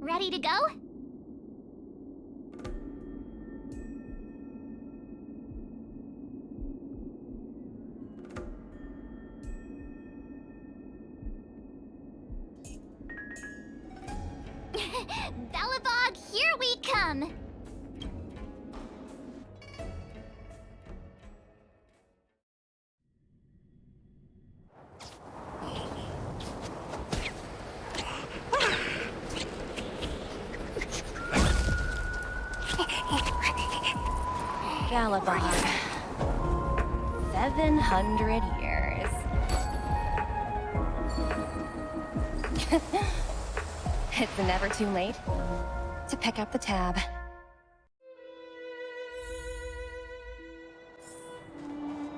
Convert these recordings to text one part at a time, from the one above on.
Ready to go? Bellabog, here we come! Galabog. 700 years. It's never too late to pick up the tab.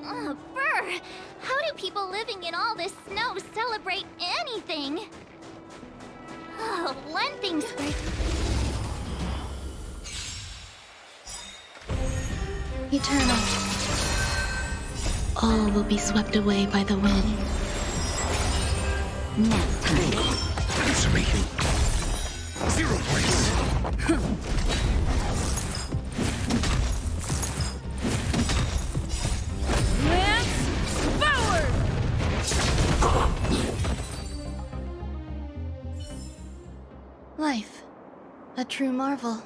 Oh, brr! How do people living in all this snow celebrate anything? Oh, one thing's for... Eternal. All will be swept away by the wind. Next time. Answer me. 0 points. Lance forward! Life. A true marvel.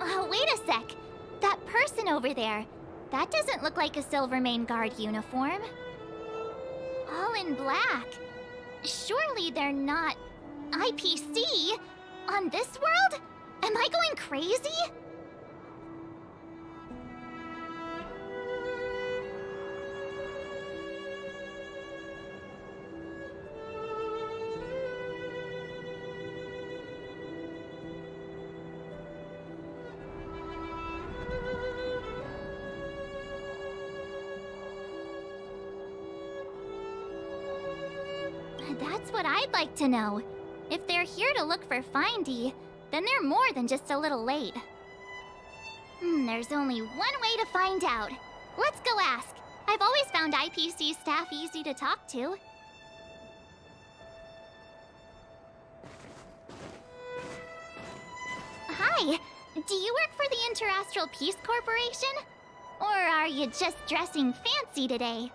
Oh, wait a sec. That person over there. That doesn't look like a Silvermane Guard uniform. All in black. Surely they're not... IPC? On this world? Am I going crazy? That's what I'd like to know. If they're here to look for Findy, then they're more than just a little late. There's only one way to find out. Let's go ask. I've always found IPC staff easy to talk to. Hi, do you work for the Interastral Peace Corporation? Or are you just dressing fancy today?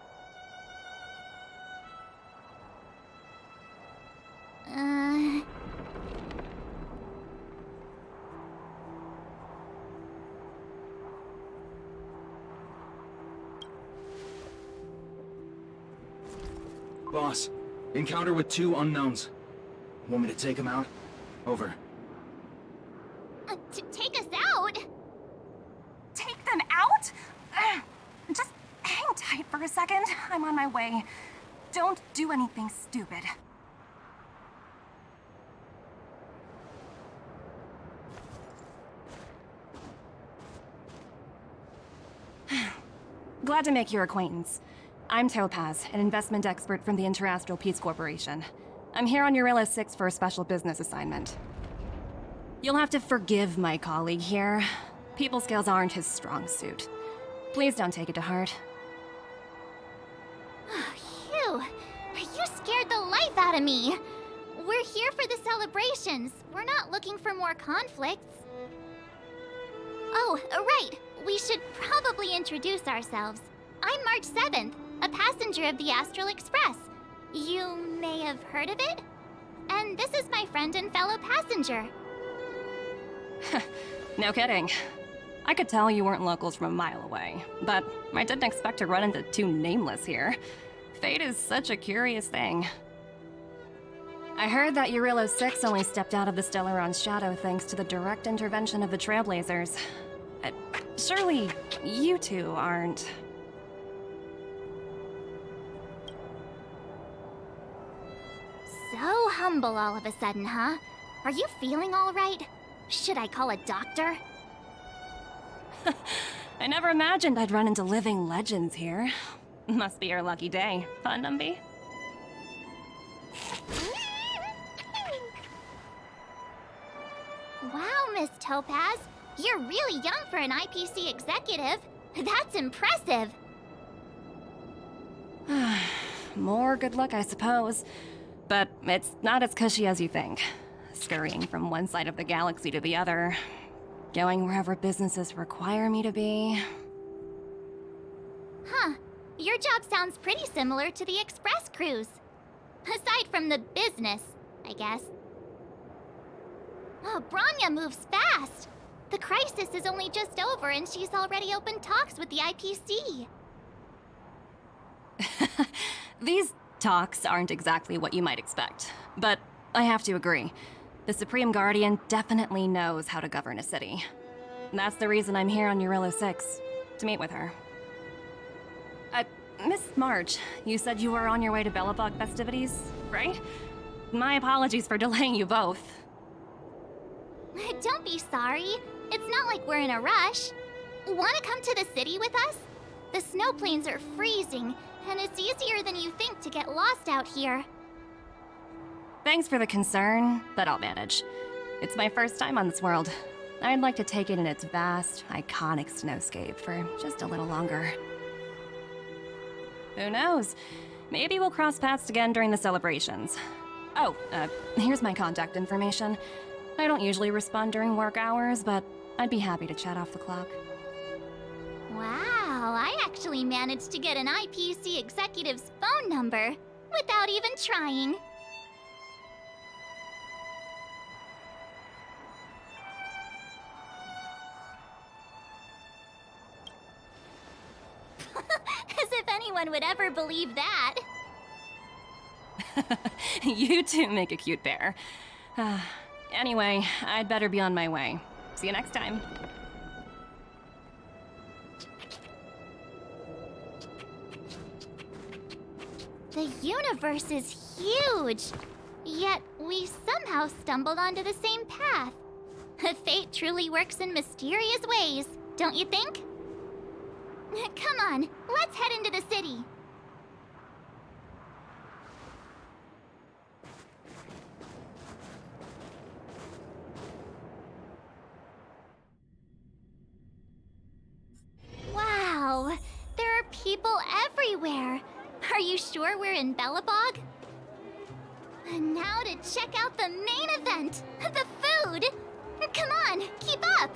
Boss, encounter with 2 unknowns. Want me to take them out? Over. Take us out? Take them out? Just hang tight for a second. I'm on my way. Don't do anything stupid. Glad to make your acquaintance. I'm Topaz, an investment expert from the Interastral Peace Corporation. I'm here on Eurilla 6 for a special business assignment. You'll have to forgive my colleague here. People skills aren't his strong suit. Please don't take it to heart. Phew! You scared the life out of me! We're here for the celebrations. We're not looking for more conflicts. Oh, right. We should probably introduce ourselves. I'm March 7th, a passenger of the Astral Express. You may have heard of it? And this is my friend and fellow passenger. No kidding. I could tell you weren't locals from a mile away, but I didn't expect to run into 2 nameless here. Fate is such a curious thing. I heard that Eurilla 6 only stepped out of the Stellaron's shadow thanks to the direct intervention of the Trailblazers. Surely you two aren't... So humble all of a sudden, huh? Are you feeling all right? Should I call a doctor? I never imagined I'd run into living legends here. Must be your lucky day, huh, Numby? Wow, Miss Topaz. You're really young for an IPC executive. That's impressive. More good luck, I suppose. But it's not as cushy as you think. Scurrying from one side of the galaxy to the other. Going wherever businesses require me to be. Huh. Your job sounds pretty similar to the express cruise. Aside from the business, I guess. Oh, Branya moves fast. The crisis is only just over and she's already opened talks with the IPC. These talks aren't exactly what you might expect. But I have to agree. The Supreme Guardian definitely knows how to govern a city. That's the reason I'm here on Eurilo 6, to meet with her. Miss March, you said you were on your way to Belobog festivities, right? My apologies for delaying you both. Don't be sorry. It's not like we're in a rush. Want to come to the city with us? The snow plains are freezing, and it's easier than you think to get lost out here. Thanks for the concern, but I'll manage. It's my first time on this world. I'd like to take it in its vast, iconic snowscape for just a little longer. Who knows? Maybe we'll cross paths again during the celebrations. Oh, here's my contact information. I don't usually respond during work hours, but I'd be happy to chat off the clock. Wow, I actually managed to get an IPC executive's phone number without even trying. As if anyone would ever believe that. You two make a cute pair. Anyway, I'd better be on my way. See you next time. The universe is huge, yet we somehow stumbled onto the same path. Fate truly works in mysterious ways, don't you think? Come on, let's head into the city. Wow, there are people everywhere. Are you sure we're in Belobog? And now to check out the main event, the food. Come on, keep up.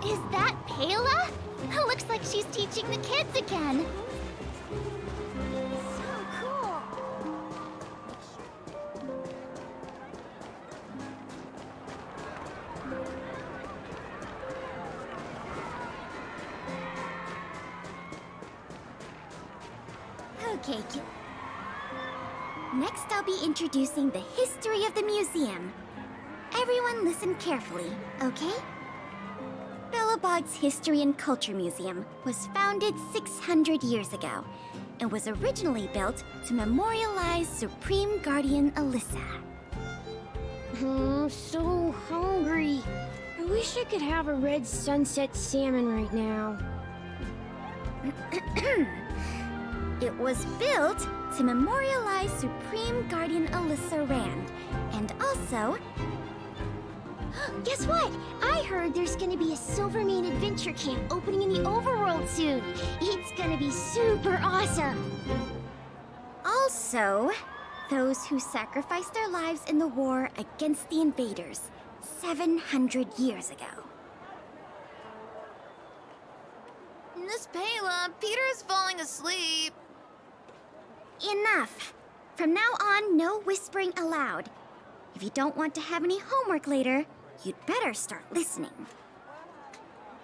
Is that Payla? Looks like she's teaching the kids again. So cool. Okay, next I'll be introducing the history of the museum. Everyone listen carefully, okay? Belobog's History and Culture Museum was founded 600 years ago and was originally built to memorialize Supreme Guardian Alyssa. I'm so hungry. I wish I could have a red sunset salmon right now. It was built to memorialize Supreme Guardian Alyssa Rand, and also... Guess what? I heard there's gonna be a Silvermane adventure camp opening in the overworld soon. It's gonna be super awesome. Also, those who sacrificed their lives in the war against the invaders 700 years ago. Miss Payla, Peter's falling asleep. Enough! From now on, no whispering allowed. If you don't want to have any homework later, you'd better start listening.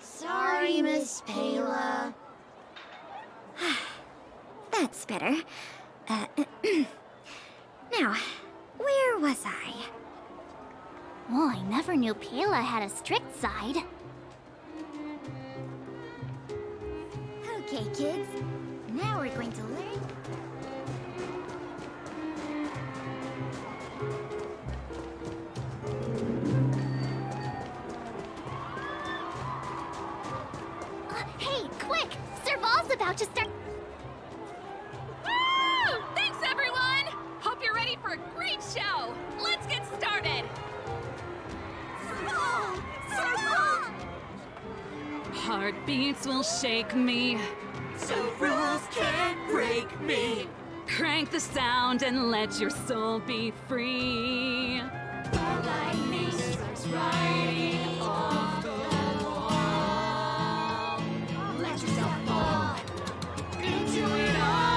Sorry, Miss Payla. That's better. Now, where was I? Oh, I never knew Payla had a strict side. Okay, kids. Now we're going to learn. Hey, quick! Serval's about to start. Woo! Thanks, everyone! Hope you're ready for a great show. Let's get started. Serval! Serval! Heartbeats will shake me. So rules can't break me. Crank the sound and let your soul be free. Lightning strikes right off the wall. Let yourself fall into it all.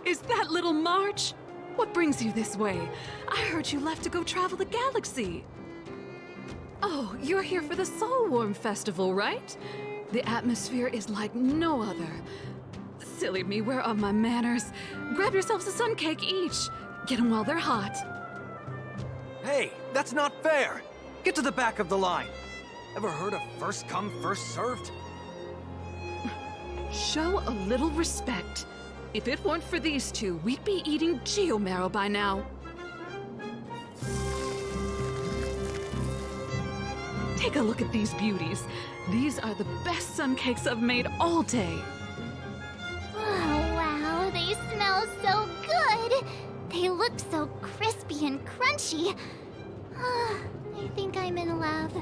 Is that little March? What brings you this way? I heard you left to go travel the galaxy. Oh, you're here for the Soulworm Festival, right? The atmosphere is like no other. Silly me, where are my manners? Grab yourselves a sun cake each. Get them while they're hot. Hey, that's not fair! Get to the back of the line! Ever heard of first come, first served? Show a little respect. If it weren't for these two, we'd be eating geomarrow by now. Take a look at these beauties. These are the best sun cakes I've made all day. Oh, wow, they smell so good! They look so crispy and crunchy. I think I'm in love.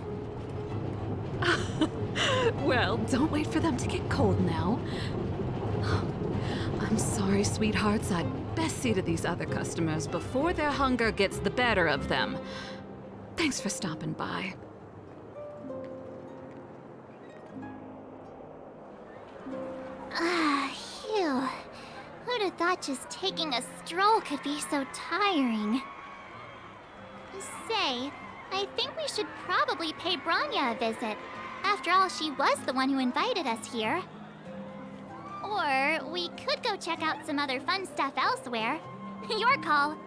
Well, don't wait for them to get cold now. I'm sorry, sweethearts. I'd best see to these other customers before their hunger gets the better of them. Thanks for stopping by. thought just taking a stroll could be so tiring. Say, I think we should probably pay Branya a visit. After all, she was the one who invited us here. Or we could go check out some other fun stuff elsewhere. Your call.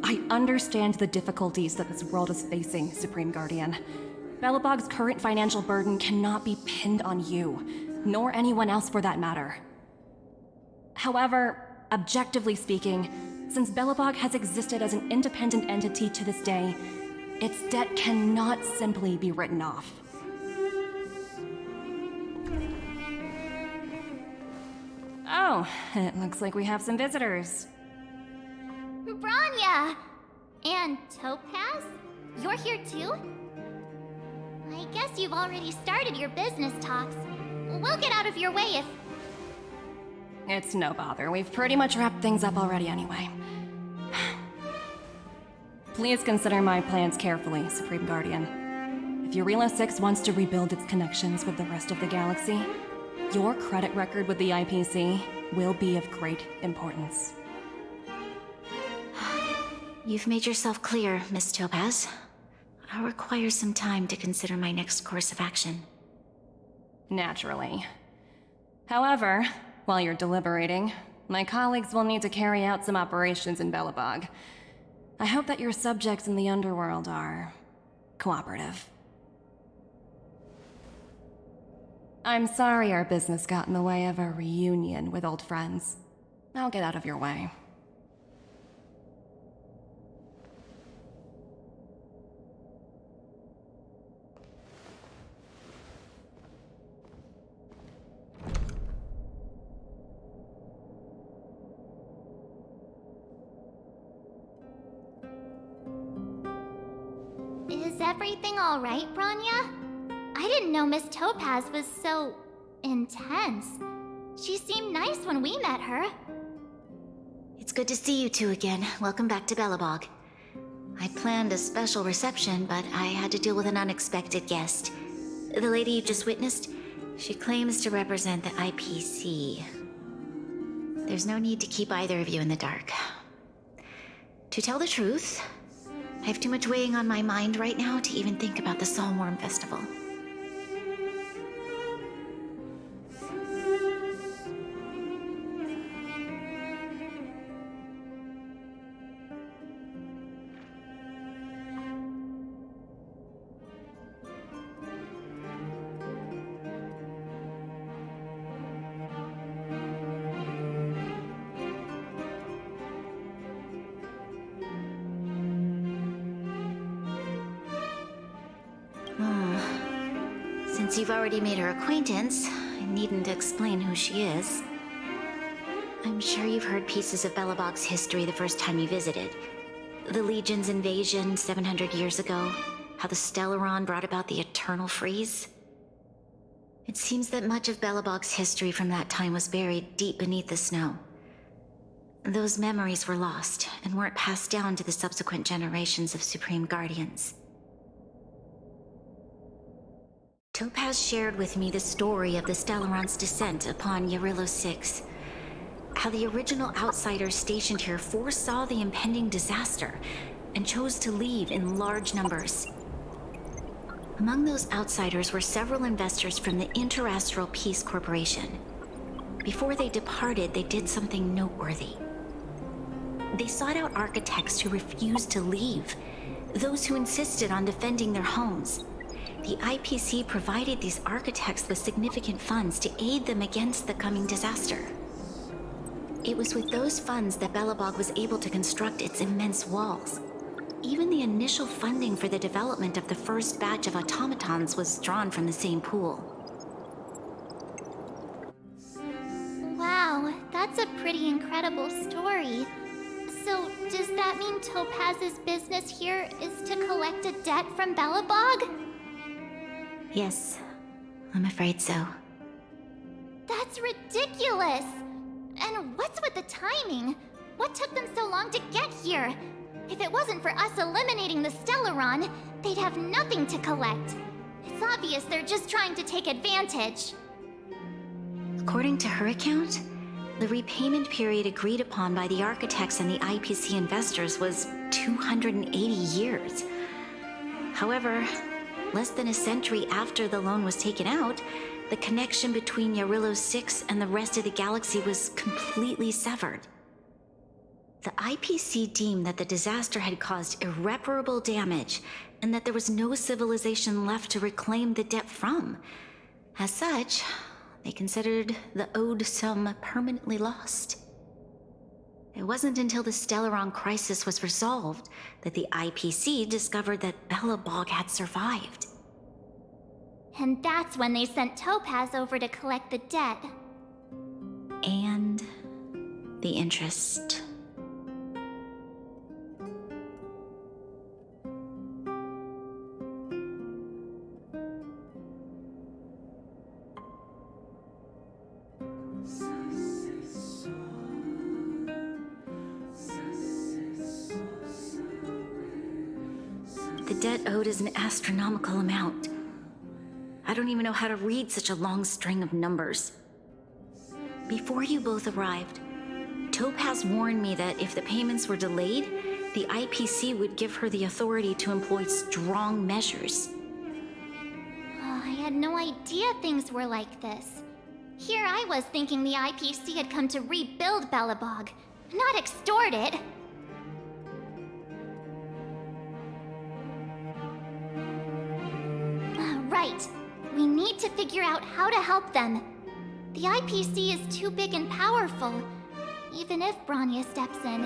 I understand the difficulties that this world is facing, Supreme Guardian. Belobog's current financial burden cannot be pinned on you, nor anyone else for that matter. However, objectively speaking, since Belobog has existed as an independent entity to this day, its debt cannot simply be written off. Oh, it looks like we have some visitors. Branya! And Topaz? You're here too? I guess you've already started your business talks. We'll get out of your way if... It's no bother. We've pretty much wrapped things up already anyway. Please consider my plans carefully, Supreme Guardian. If Eurilo 6 wants to rebuild its connections with the rest of the galaxy, your credit record with the IPC will be of great importance. You've made yourself clear, Miss Topaz. I'll require some time to consider my next course of action. Naturally. However, while you're deliberating, my colleagues will need to carry out some operations in Belobog. I hope that your subjects in the underworld are cooperative. I'm sorry our business got in the way of a reunion with old friends. I'll get out of your way. Is everything all right, Branya? I didn't know Miss Topaz was so... intense. She seemed nice when we met her. It's good to see you two again. Welcome back to Belobog. I planned a special reception, but I had to deal with an unexpected guest. The lady you just witnessed, she claims to represent the IPC. There's no need to keep either of you in the dark. To tell the truth, I have too much weighing on my mind right now to even think about the Saltworm Festival. Since you've already made her acquaintance, I needn't explain who she is. I'm sure you've heard pieces of Belobog's history the first time you visited. The Legion's invasion 700 years ago, how the Stellaron brought about the Eternal Freeze. It seems that much of Belobog's history from that time was buried deep beneath the snow. Those memories were lost and weren't passed down to the subsequent generations of Supreme Guardians. Topaz shared with me the story of the Stellaron's descent upon Eurilo 6. How the original outsiders stationed here foresaw the impending disaster and chose to leave in large numbers. Among those outsiders were several investors from the Interastral Peace Corporation. Before they departed, they did something noteworthy. They sought out architects who refused to leave, those who insisted on defending their homes. The IPC provided these architects with significant funds to aid them against the coming disaster. It was with those funds that Belobog was able to construct its immense walls. Even the initial funding for the development of the first batch of automatons was drawn from the same pool. Wow, that's a pretty incredible story. So, does that mean Topaz's business here is to collect a debt from Belobog? Yes, I'm afraid so. That's ridiculous! And what's with the timing? What took them so long to get here? If it wasn't for us eliminating the Stellaron, they'd have nothing to collect. It's obvious they're just trying to take advantage. According to her account, the repayment period agreed upon by the architects and the IPC investors was 280 years. However, less than a century after the loan was taken out, the connection between Yarillo 6 and the rest of the galaxy was completely severed. The IPC deemed that the disaster had caused irreparable damage and that there was no civilization left to reclaim the debt from. As such, they considered the owed sum permanently lost. It wasn't until the Stellaron crisis was resolved that the IPC discovered that Belobog had survived. And that's when they sent Topaz over to collect the debt. And the interest. The debt owed is an astronomical amount. I don't even know how to read such a long string of numbers. Before you both arrived, Topaz warned me that if the payments were delayed, the IPC would give her the authority to employ strong measures. Oh, I had no idea things were like this. Here I was thinking the IPC had come to rebuild Belobog, not extort it. Right. We need to figure out how to help them. The IPC is too big and powerful. Even if Bronya steps in,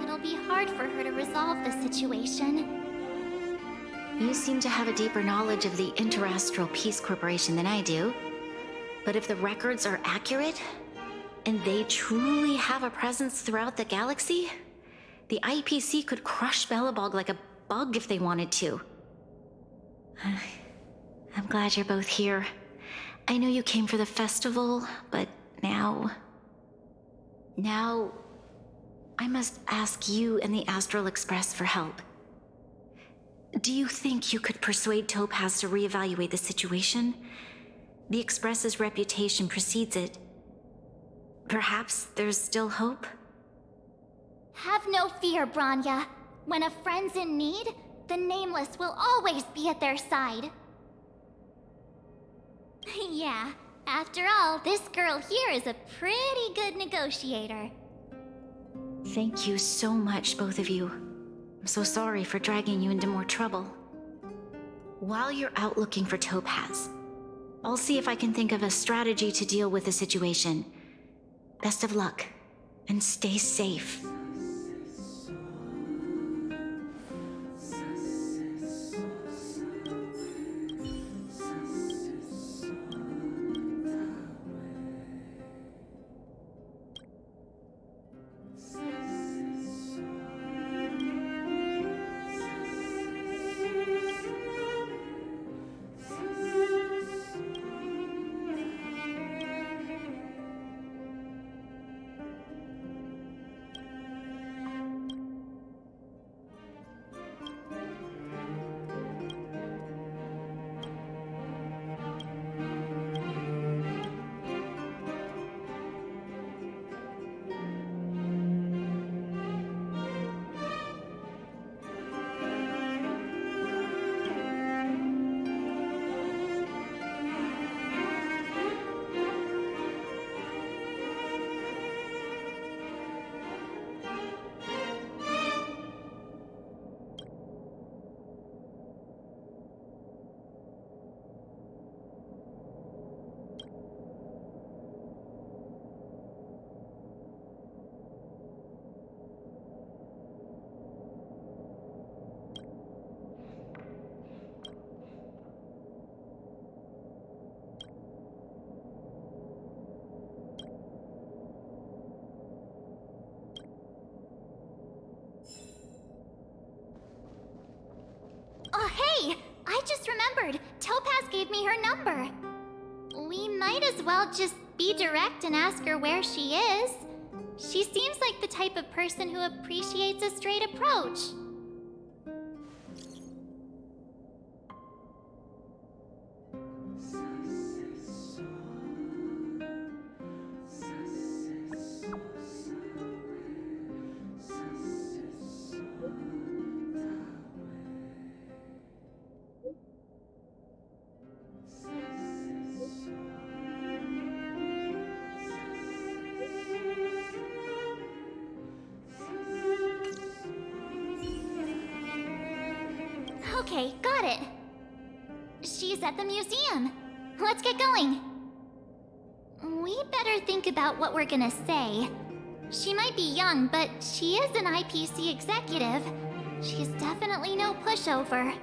it'll be hard for her to resolve the situation. You seem to have a deeper knowledge of the Interastral Peace Corporation than I do. But if the records are accurate, and they truly have a presence throughout the galaxy, the IPC could crush Belobog like a bug if they wanted to. I'm glad you're both here. I know you came for the festival, but now I must ask you and the Astral Express for help. Do you think you could persuade Topaz to reevaluate the situation? The Express's reputation precedes it. Perhaps there's still hope? Have no fear, Bronya. When a friend's in need, the Nameless will always be at their side. Yeah, after all, this girl here is a pretty good negotiator. Thank you so much, both of you. I'm so sorry for dragging you into more trouble. While you're out looking for Topaz, I'll see if I can think of a strategy to deal with the situation. Best of luck, and stay safe. I just remembered. Topaz gave me her number. We might as well just be direct and ask her where she is. She seems like the type of person who appreciates a straight approach. Okay, got it. She's at the museum. Let's get going. We better think about what we're gonna say. She might be young, but she is an IPC executive. She's definitely no pushover.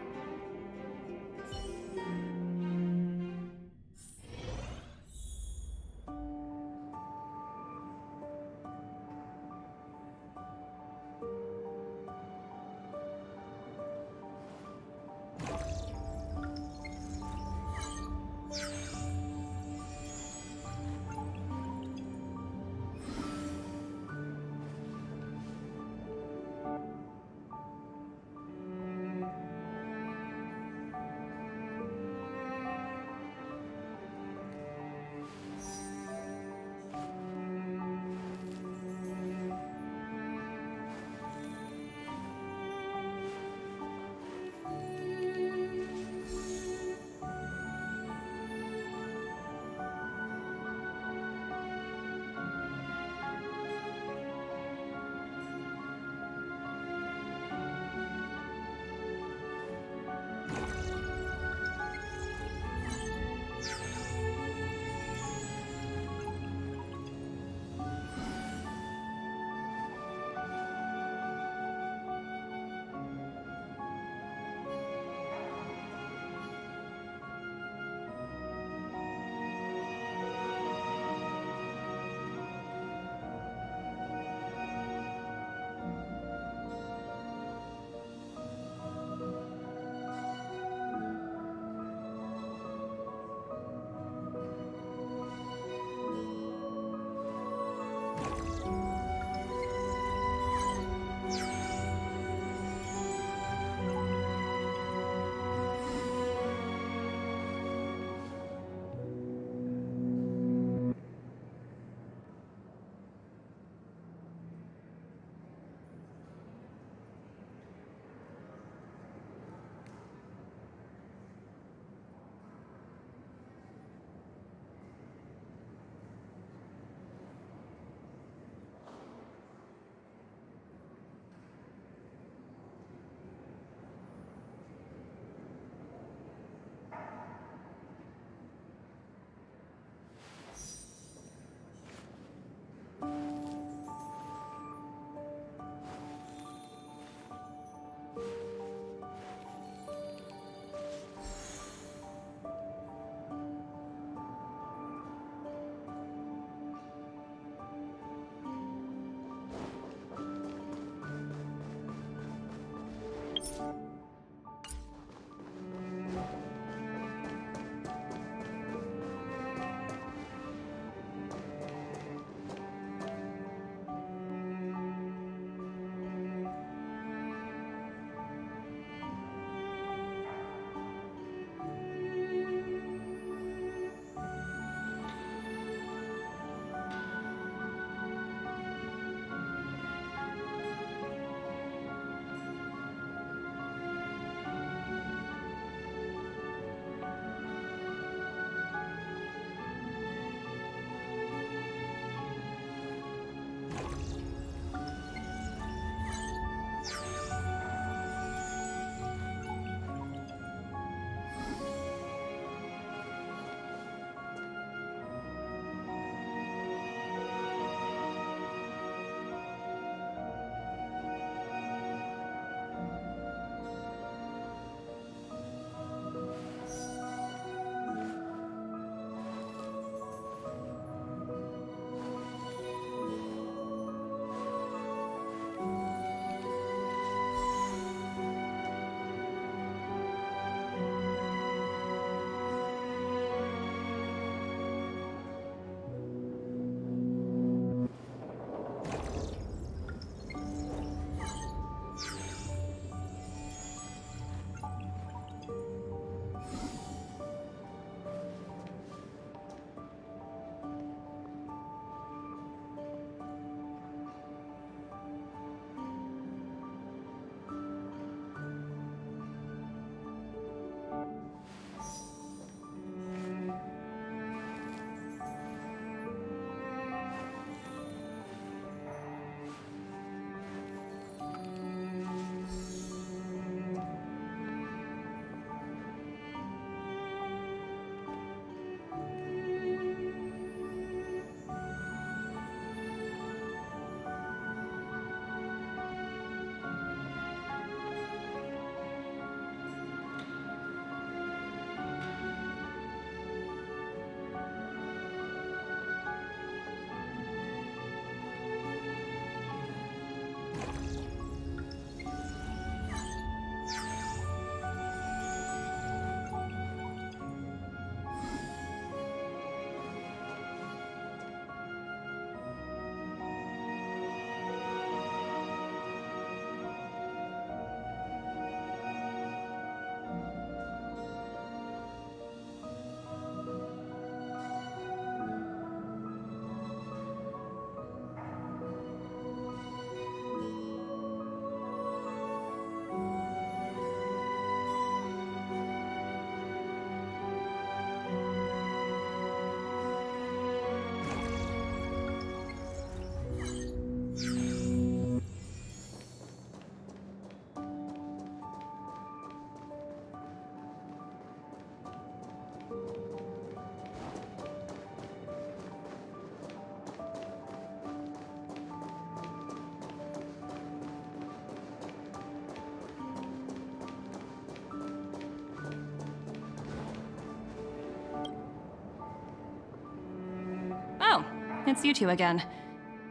it's you two again.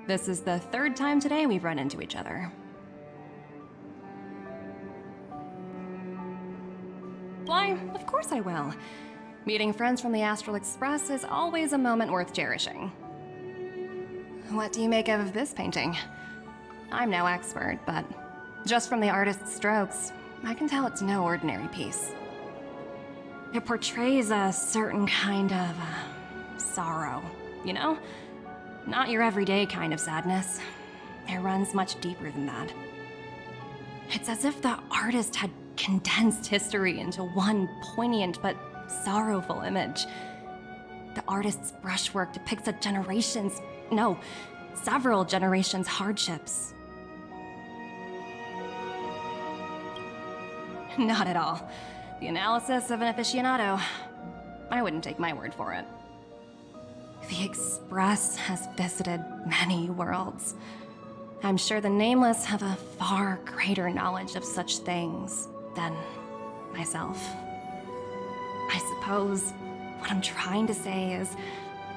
This is the third time today we've run into each other. Why, of course I will. Meeting friends from the Astral Express is always a moment worth cherishing. What do you make of this painting? I'm no expert, but just from the artist's strokes, I can tell it's no ordinary piece. It portrays a certain kind of sorrow, you know? Not your everyday kind of sadness. It runs much deeper than that. It's as if the artist had condensed history into one poignant but sorrowful image. The artist's brushwork depicts several generations' hardships. Not at all. The analysis of an aficionado. I wouldn't take my word for it. The Express has visited many worlds. I'm sure the Nameless have a far greater knowledge of such things than myself. I suppose what I'm trying to say is,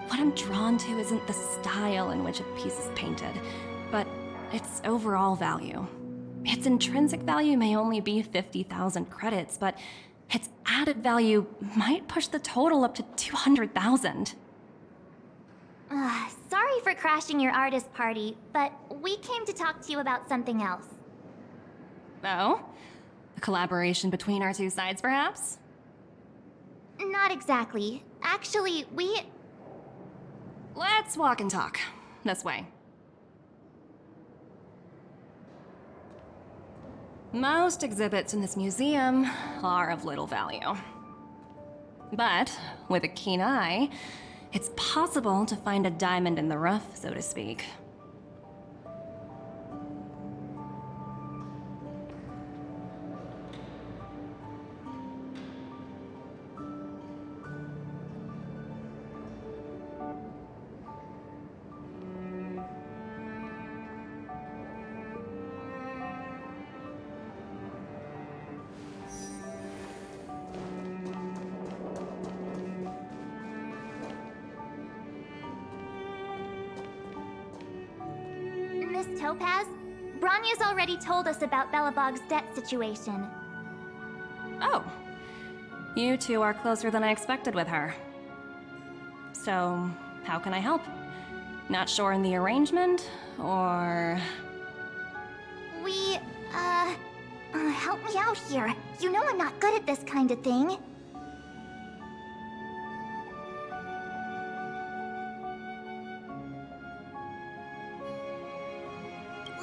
what I'm drawn to isn't the style in which a piece is painted, but its overall value. Its intrinsic value may only be 50,000 credits, but its added value might push the total up to 200,000. Sorry for crashing your artist party, but we came to talk to you about something else. Oh? A collaboration between our two sides, perhaps? Not exactly. Actually, Let's walk and talk. This way. Most exhibits in this museum are of little value. But with a keen eye, it's possible to find a diamond in the rough, so to speak. Miss Topaz, Bronya's already told us about Belobog's debt situation. Oh. You two are closer than I expected with her. So, how can I help? Not sure in the arrangement, or... Help me out here. You know I'm not good at this kind of thing.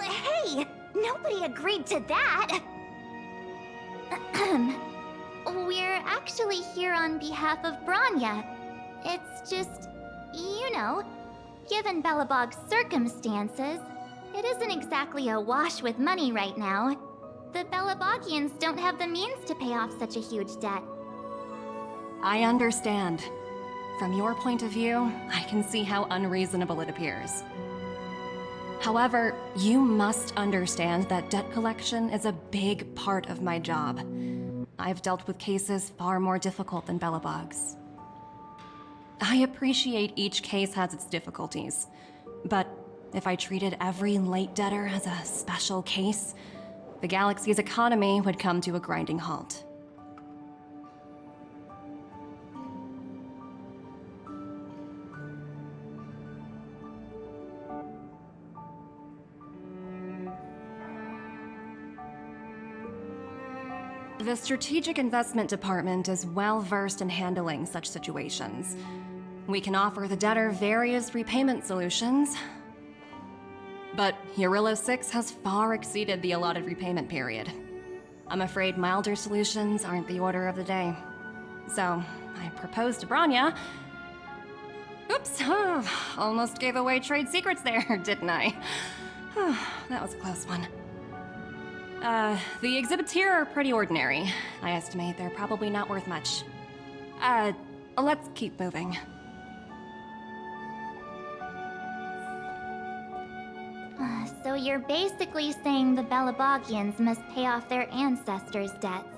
Hey! Nobody agreed to that! We're actually here on behalf of Bronya. It's just, you know, given Belobog's circumstances, it isn't exactly a wash with money right now. The Belobogians don't have the means to pay off such a huge debt. I understand. From your point of view, I can see how unreasonable it appears. However, you must understand that debt collection is a big part of my job. I've dealt with cases far more difficult than Belobog's. I appreciate each case has its difficulties, but if I treated every late debtor as a special case, the galaxy's economy would come to a grinding halt. The Strategic Investment Department is well versed in handling such situations. We can offer the debtor various repayment solutions, but Eurillo 6 has far exceeded the allotted repayment period. I'm afraid milder solutions aren't the order of the day. So, I proposed to Bronya. Oops, almost gave away trade secrets there, didn't I? That was a close one. The exhibits here are pretty ordinary. I estimate they're probably not worth much. Let's keep moving. So you're basically saying the Belobogians must pay off their ancestors' debts.